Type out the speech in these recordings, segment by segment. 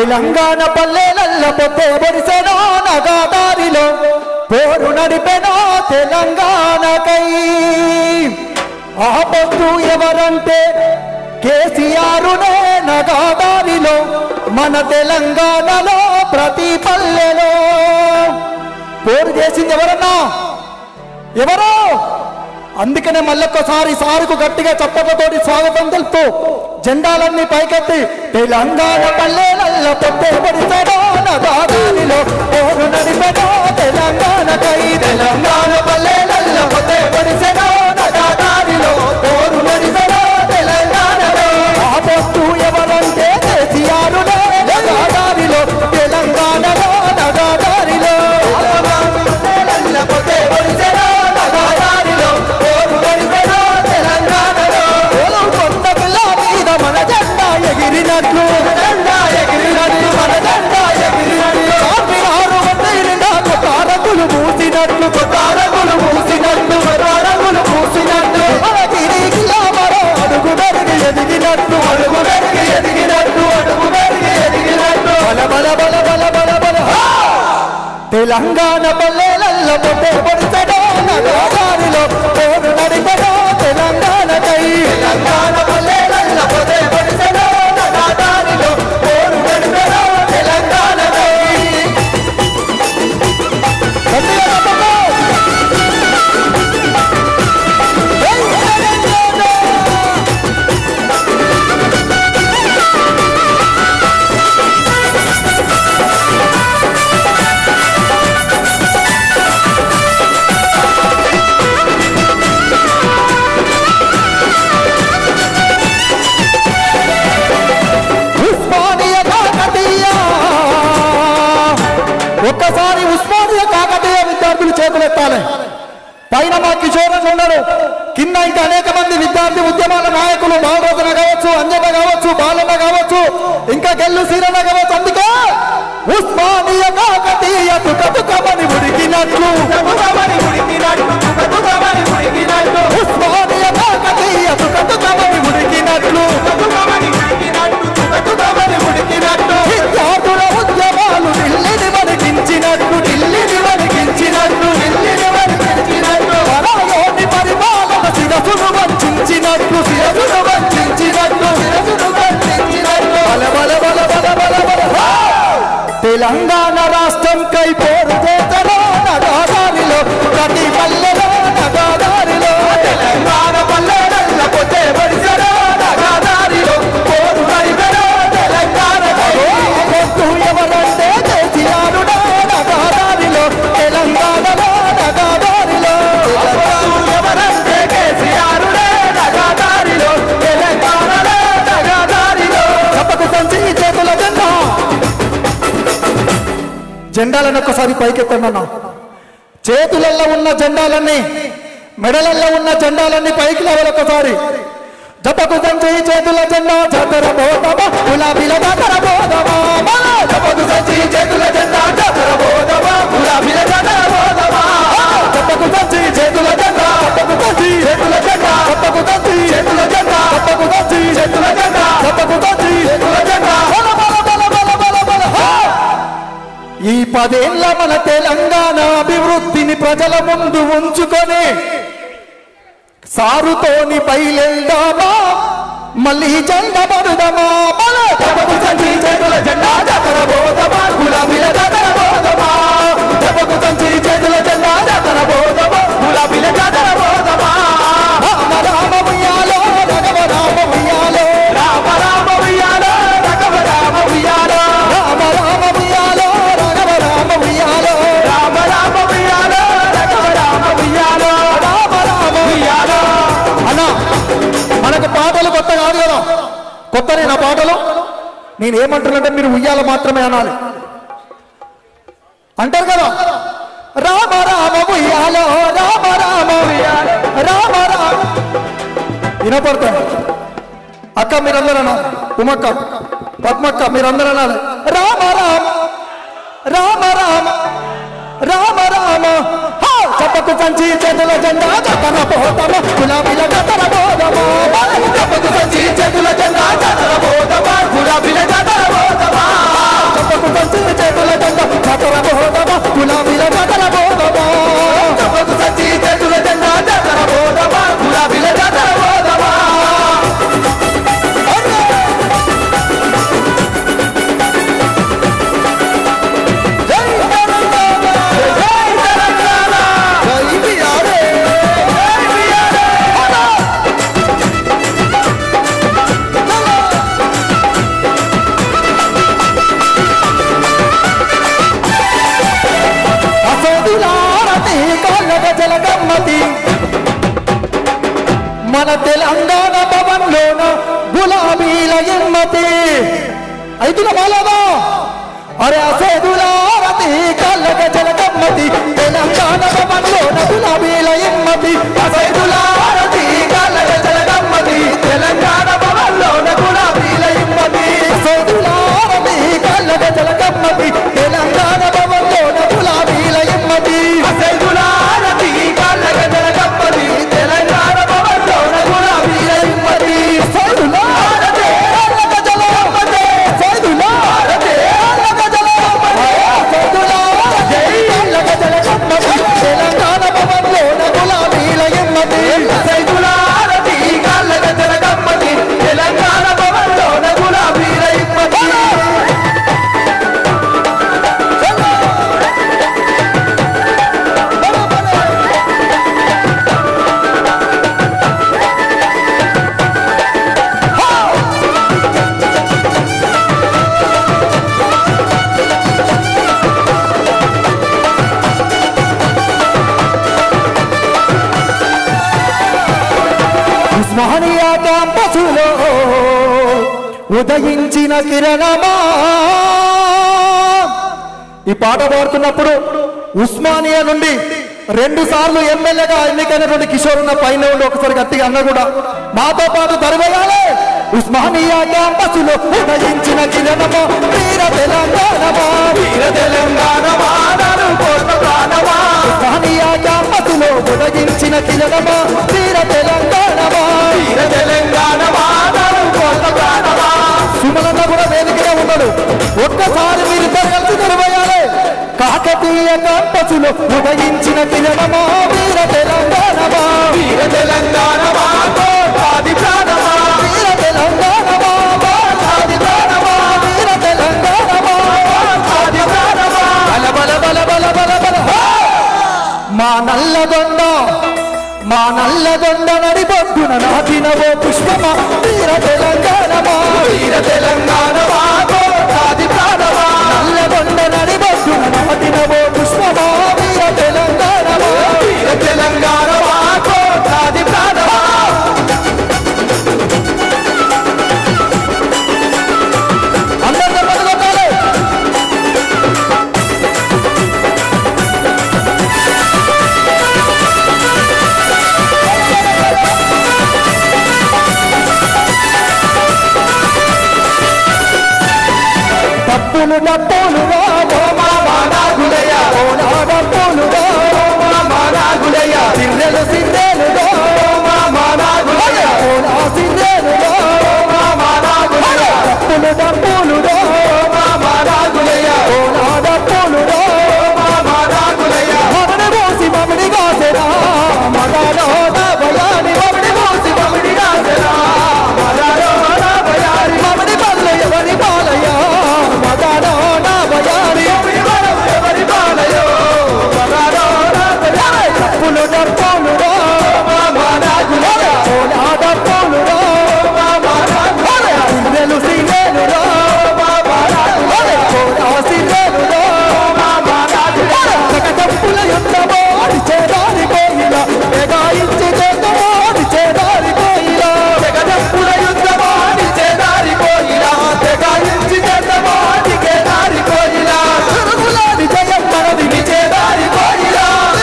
తెలంగాణ పల్లెలల్ల పొద్దే బొడిసెనో నగాదారిలో పోరు నడిపెనో తెలంగాణకై ఆ పొద్దు ఎవరంటే కేసీఆరునే నగాదారిలో మన తెలంగాణలో ప్రతి పల్లెలో పోరు చేసింది ఎవరన్నా ఎవరో అందుకనే మళ్ళొక్కసారి సారుకు గట్టిగా చప్పట్లతోటి స్వాగతం తెలుపుతూ జెండాలన్నీ పైకెత్తి తెలంగాణ పల్లెలల్ల పొద్దే బొడిసెనో నగాదారిలో పోరు నడిపెనో తెలంగాణకై తెలంగాణ పల్లెలల్ల పొద్దే బొడిసెనో నగాదారిలో పోరు నడిపెనో తెలంగాణలో ఆ పొద్దు ఎవరంటే కేసీఆరునే నగాదారిలో తెలంగాణలో నగాదారిలో పొద్దే బొడిసెనో నగాదారిలో పోరు నడిపెనో తెలంగాణలో కొండ పిల్ల మీద మన జెండా ఎగిరినట్లు మన జెండా ఎగిరినట్లు ఆరు వందల కొట్టారకులు మూసినట్లు మరో అడుగు మెరుగు ఎదిగినట్లు బల బల బల బల బల బల తెలంగాణ పల్లెలల్ల పొద్దే బొడిసెనో నగాదారిలో పోరు నడిపెనో తెలంగాణకై తెలంగాణ పల్లెలల్ల పొద్దే బొడిసెనో నగాదారిలో పోరు నడిపెనో తెలంగాణకై ఒక్కసారి ఉస్మానియా కాకతీయ విద్యార్థులు చేతులెత్తాలి పైన మా కిషోరన్ ఉన్నాడు కింద ఇంకా అనేక మంది విద్యార్థి ఉద్యమాల నాయకులు బాలరోజన కావచ్చు అంజన్న కావచ్చు బాలన్న కావచ్చు ఇంకా గెల్లు సీరన్న కావచ్చు అందుకే ఉస్మానియా కాకతీయ తుకతుకమని ఉడికినట్లు ఉస్మానియా కాకతీయ తుకతుకమని ఉడికినట్లు విద్యార్థుల ఉద్యమాలు ఢిల్లీని వణికించినట్లు పరాయోని పరిపాలన శిరసును వంచినట్లు బల బల బల బల బల బల తెలంగాణ రాష్ట్రం కై పోరు చేతలో నగాదారిలో ప్రతి పల్లెలో నగాదారిలో తెలంగాణ పల్లెలల్ల పొద్దే బొడిసెనో నగాదారిలో పోరు నడిపెనో తెలంగాణకై పొద్దు ఎవరంటే కేసీఆరునే నగాదారిలో తెలంగాణలో నగాదారిలో ఎవరంటే కేసీఆరునే నగాదారిలో తెలంగాణలో నగాదారిలో చప్పకు సంచి చేతుల జెండా జెండాలను ఒక్కసారి పైకెత్తన్నా చేతులలో ఉన్న జెండాలన్నీ మెడలలో ఉన్న జెండాలన్నీ పైకి లేవాలి ఒక్కసారి జపకు సంచి చేతుల జెండా జాతర బోధమా గులాబీల జాతర బోధమా జపకు సంచి చేతుల జెండా జాతర బోధమా గులాబీల జాతర బోధమా జపకు సంచి చేతుల జెండా జపకు సంచి చేతుల జెండా జపకు సంచి చేతుల జెండా జపకు సంచి చేతుల జెండా జపకు సంచి చేతుల జెండా బల బల బల బల బల బల ఈ 10 ఏళ్ల మన తెలంగాణ అభివృద్ధిని ప్రజల ముందు ఉంచుకొని సారుతోని బయలుదేరదామా మళ్ళీ జెండా పడుదామా బల జపకు సంచి చేతుల జెండా జాతర బోధమా గులాబీల జాతర బోధమా జపకు సంచి చేతుల జెండా జాతర బోధమా గులాబీల జాతర బోధమా రామ రామ ఉయ్యాలో రఘవ రామ ఉయ్యాలో రామ రామ ఉయ్యాలో రఘవ రామ ఉయ్యాలో రామ రామ ఉయ్యాలో రఘవ రామ ఉయ్యాలో రామ రామ ఉయ్యాలో రఘవ రామ ఉయ్యాలో రామ రామ ఉయ్యాలో అన్నా మనకు పాటలు కొత్త కాదు కదా కొత్తనే నా పాటలు నేనేమంటున్నానంటే మీరు ఉయ్యాల మాత్రమే అనాలి అంటారు కదా రామ రామ ఉయ్యాలో రామ రామ ఉయ్యాలో రామ రామ వినపడతాను అక్క మీరందరూ అనాలి ఉమక్క పద్మక్క మీరందరూ అనాలి రామ రామ రామ రామ రామ రామ చప్పకు సంచి చేతుల జెండా జాతర బోధమా గులాబీల జాతర బోధమా చప్పకు సంచి చేతుల జెండా జాతర బోధమా గులాబీల జాతర బోధమా ఎక్కుతున్నామా? అరే అసేదులారతి కళ్ళక జలగమ్మతి తెలంగాణ భవన్లోన గులాబీల ఇమ్మతి. అసేదులారతి కళ్ళక జలగమ్మతి తెలంగాణ భవన్లోన గులాబీల ఇమ్మతి. అసేదులారతి కళ్ళక జలగమ్మతి తెలంగాణ భవన్లోన గులాబీల ఇమ్మతి. అసేదులారతి కళ్ళక జలగమ్మతి తెలంగాణ భవన్లోన గులాబీల ఇమ్మతి. అసేదులారతి కళ్ళక జలగమ్మతి అసేదులారతి తెలంగాణ భవన్లోన గులాబీల ఇమ్మతి. అసేదులారతి కళ్ళక జలగమ్మతి తెలంగాణ భవన్లోన గులాబీల ఇమ్మతి. ఉస్మానియా క్యాంపసులో ఉదయించిన కిరణమా. ఈ పాట పాడుతున్నప్పుడు ఉస్మానియా నుండి 2 సార్లు ఎమ్మెల్యేగా ఎన్నికైనటువంటి కిషోర్ ఉన్న పైన ఉండి ఒకసారి గట్టిగా అన్న కూడా మాతో పాటు తరవేయాలి. ఉస్మానియా క్యాంపసులో ఉదయించిన కిరణమా వీర తెలంగాణమా వీర తెలంగాణమా ఉస్మానియా క్యాంపసులో ఉదయించిన కిరణమా వీర తెలంగాణమా వీర తెలంగాణమా సుమలన్న కూడా వేదికగా ఉన్నాడు. ఒక్కసారి మీరు కలిసి తెరవేయాలి. కాకతీయ క్యాంపసులో ఉదయించిన కిరణమా వీర తెలంగాణమా వీర తెలంగాణమా కోటాది ప్రాణమా వీర తెలంగాణమా కోటాది ప్రాణమా వీర తెలంగాణమా కోటాది ప్రాణమా బల బల బల బల బల బల. మా నల్లగొండ నడిబొడ్డున నాటినవో పుష్పమా వీర తెలంగాణమా వీర తెలంగాణమా కోటాది ప్రాణమా నల్లగొండ నడిబొడ్డున నాటినవో పుష్పమా వీర తెలంగాణమా వీర తెలంగాణమా కోటాది ప్రాణమా. అందరితో పట్టుకోవాలి. డప్పులు డప్పులుగా నాగులయ్య డప్పులుగా నాగులయ్య సిన్నెలు సిన్నెలుగా నాగులయ్య సిన్నెలుగా నాగులయ్య డప్పులు డప్పులుగా నాగులయ్య డప్పులుగా నాగులయ్య మమడి మోసి మమడి కాసెరా మగాలో భయాని మమడి మోసి మమడి కాసెరా మగాలో భయాని మమడి పల్లె ఎవరి పాలయ్య మగాలో భయాని ఎవరి పాలయో మగాలో డప్పులు డప్పులుగా నాగులయ్య డప్పులుగా సిన్నెలు సిన్నెలుగా సిన్నెలుగా డప్పుల యుద్ధమో చేదారి కోయిల తెగాయించి చేతమో చేదారి కోయిల డప్పుల యుద్ధమో చేదారి కోయిల తెగాయించి చేతమో కేదారి కోయిల తిరుగులాది జయం మనది చేదారి కోయిల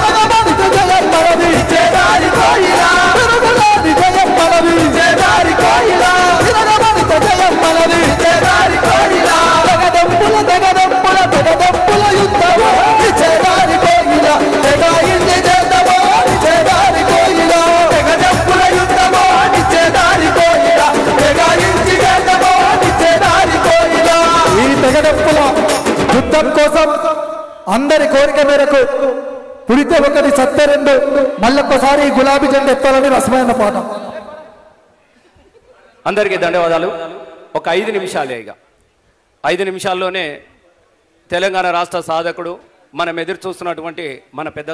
తిరుగులాది జయం మనది చేదారి కోయిల తిరుగులాది జయం మనది చేదారి కోయిల తిరుగులాది జయం మనది చేదారి కోయిల తెగదప్పుల తెగదప్పుల తెగదప్పుల యుద్ధమో చేదారి కోయిల తెగాయించి చేతమో చేదారి కోయిల తెగదప్పుల యుద్ధమో చేదారి కోయిల తెగాయించి చేతమో చేదారి కోయిల. ఈ తెగదప్పుల యుద్ధం కోసం అందరి కోరిక మేరకు పుడితే ఒకటి సత్తే రెండు మళ్ళొక్కసారి గులాబీ జెండా ఎత్తాలని రసమైన పాట. అందరికీ ధన్యవాదాలు. ఒక 5 నిమిషాలే, ఇక 5 నిమిషాల్లోనే తెలంగాణ రాష్ట్ర సాధకుడు మనం ఎదురు చూస్తున్నటువంటి మన పెద్ద